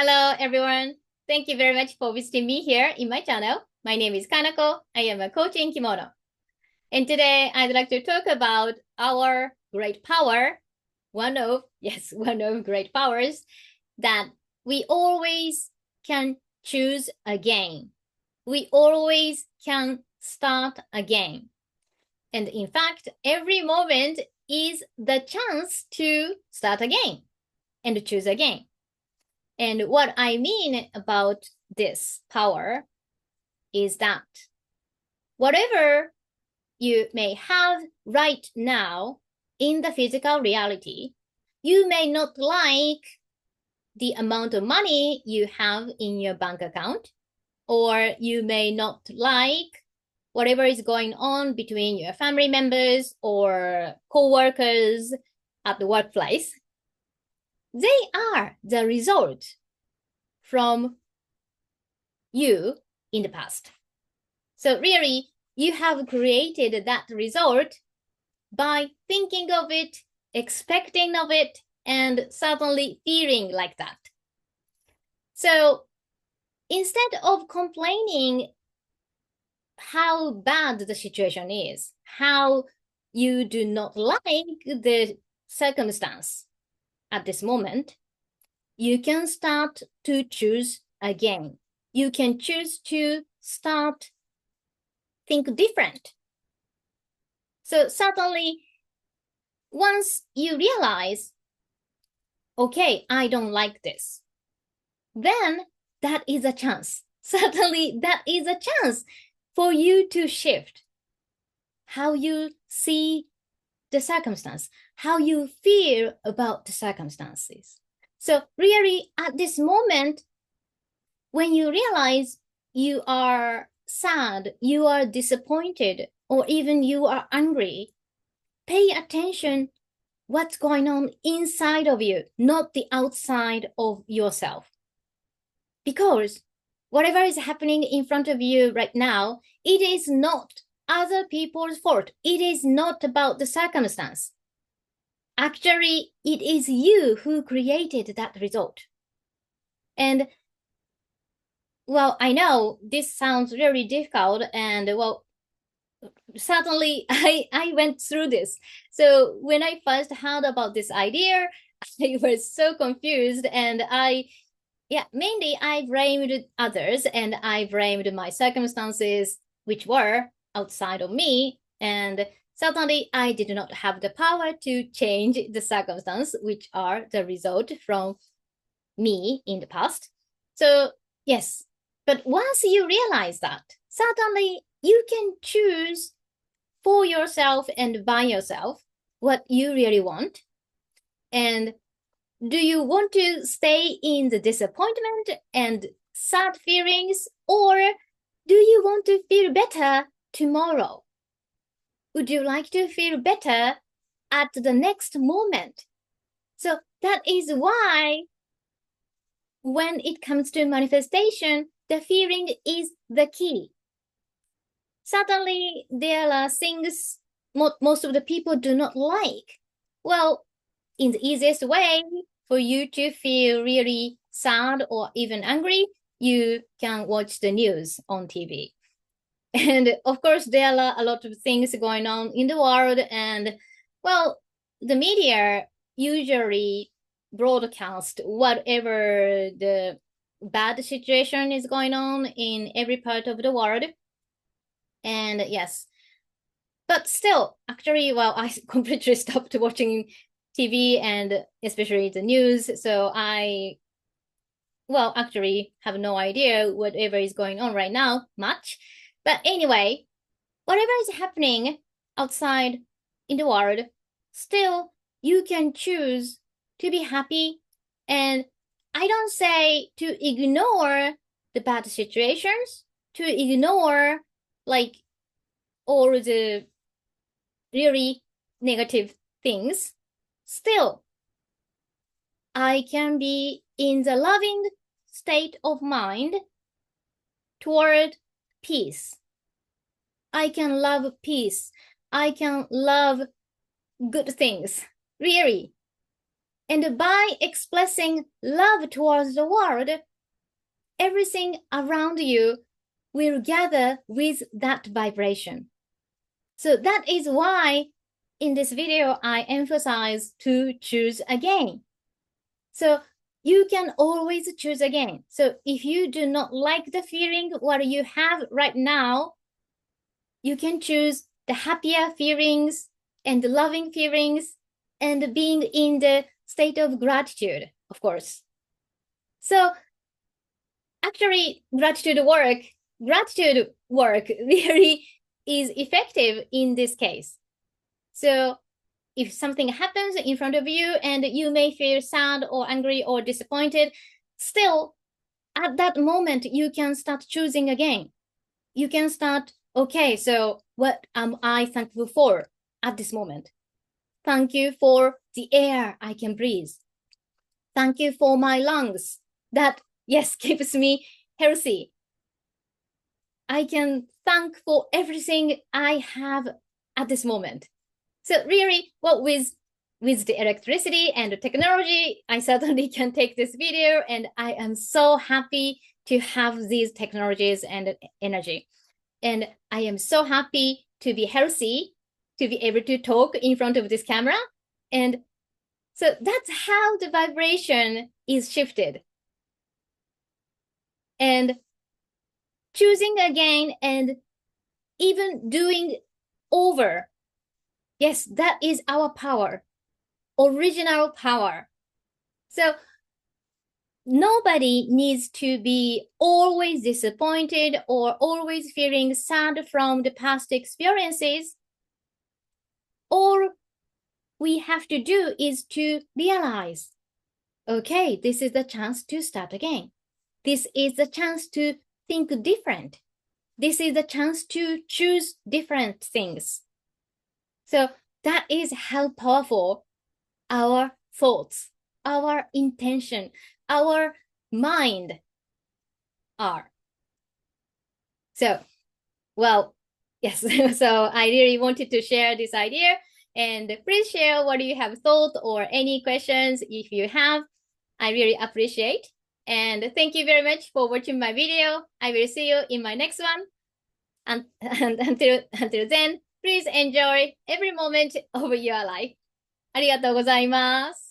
Hello, everyone. Thank you very much for visiting me here in my channel. My name is Kanako. I am a coach in Kimono. And today I'd like to talk about our great power, one of great powers that we always can choose again. We always can start again. And in fact, every moment is the chance to start again and choose again. And what I mean about this power is that whatever you may have right now in the physical reality, you may not like the amount of money you have in your bank account, or you may not like whatever is going on between your family members or co-workers at the workplace. They are the result from you in the past. So really, you have created that result by thinking of it, expecting of it, and suddenly feeling like that. So instead of complaining how bad the situation is, how you do not like the circumstance at this moment, you can start to choose again. You can choose to start think different. So suddenly, once you realize, okay, I don't like this, then that is a chance. Suddenly, that is a chance for you to shift how you see the circumstance, how you feel about the circumstances. So really, at this moment, when you realize you are sad, you are disappointed, or even you are angry, pay attention what's going on inside of you, not the outside of yourself. Because whatever is happening in front of you right now, it is not other people's fault. It is not about the circumstance. Actually, it is you who created that result. And well, I know this sounds very difficult, and well, suddenly I went through this. So when I first heard about this idea, I was so confused, and mainly I blamed others, and I blamed my circumstances, which were outside of me, and suddenly I did not have the power to change the circumstance, which are the result from me in the past. So yes, but once you realize that, suddenly you can choose for yourself and by yourself what you really want. And do you want to stay in the disappointment and sad feelings, or do you want to feel better tomorrow? Would you like to feel better at the next moment? So that is why when it comes to manifestation, the feeling is the key. Suddenly, there are things most of the people do not like. Well, in the easiest way for you to feel really sad or even angry, you can watch the news on TV. And of course, there are a lot of things going on in the world. And well, the media usually broadcast whatever the bad situation is going on in every part of the world. And yes, but still, actually, well, I completely stopped watching TV and especially the news. So actually have no idea whatever is going on right now much. But anyway, whatever is happening outside in the world, still you can choose to be happy. And I don't say to ignore the bad situations, to ignore like all the really negative things. Still, I can be in the loving state of mind toward peace. I can love peace. I can love good things, really. And by expressing love towards the world, everything around you will gather with that vibration. So that is why in this video, I emphasize to choose again. So you can always choose again. So if you do not like the feeling what you have right now, you can choose the happier feelings and the loving feelings and being in the state of gratitude, of course. So actually, gratitude work really is effective in this case. So if something happens in front of you and you may feel sad or angry or disappointed, still at that moment, you can start choosing again. You can start, okay, so what am I thankful for at this moment? Thank you for the air I can breathe. Thank you for my lungs that, yes, keeps me healthy. I can thank for everything I have at this moment. So really, well, with the electricity and the technology, I certainly can take this video, and I am so happy to have these technologies and energy. And I am so happy to be healthy, to be able to talk in front of this camera. And so that's how the vibration is shifted. And choosing again and even doing over. Yes, that is our power, original power. So nobody needs to be always disappointed or always feeling sad from the past experiences. All we have to do is to realize, okay, this is the chance to start again. This is the chance to think different. This is the chance to choose different things. So that is how powerful our thoughts, our intention, our mind are. So, well, yes, so I really wanted to share this idea, and please share what you have thought or any questions if you have. I really appreciate. And thank you very much for watching my video. I will see you in my next one. And until then, please enjoy every moment of your life. ありがとうございます。